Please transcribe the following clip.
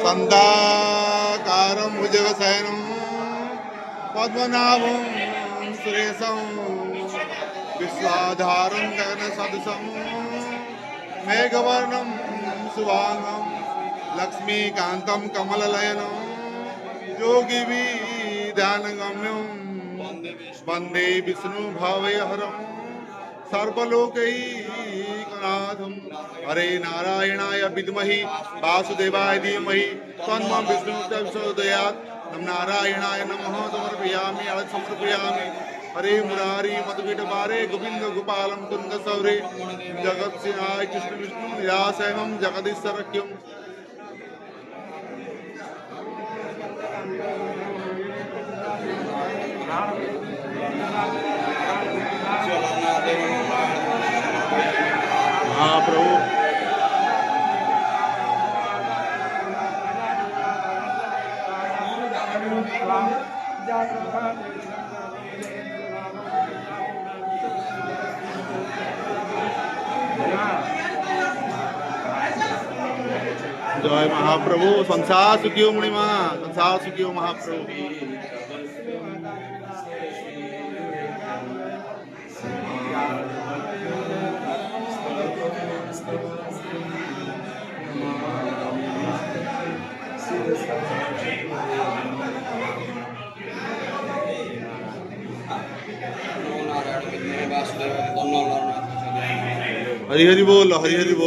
संदाकारं भुजगशयनं पद्मनाभं सुरेशं विश्वाधारं गगनसदृशं मेघवर्णं शुभांगं लक्ष्मीकान्तं कमलनयनं योगिभिर्ध्यानगम्यं वन्दे विष्णुभवहरं सर्वलोकैकनाथं। हरे नारायणाय विद्महि वासुदेवाय धीमहि तन्नो विष्णुप्रचोदयात्। नमः नारायणाय नमः समर्पयामि समर्पयामि। हरे मुरारी मधुकीटपारे गोविंद गोपालं कुंद सौरे जगत्सिनाय कृष्ण विष्णु निराशयं जगदीश्वरक्यं। महाप्रभु जय महाप्रभु। संसार सुखियो मुनिमा, संसार सुखियो महाप्रभु। हरि हरि बोल, हरि हरि बोल।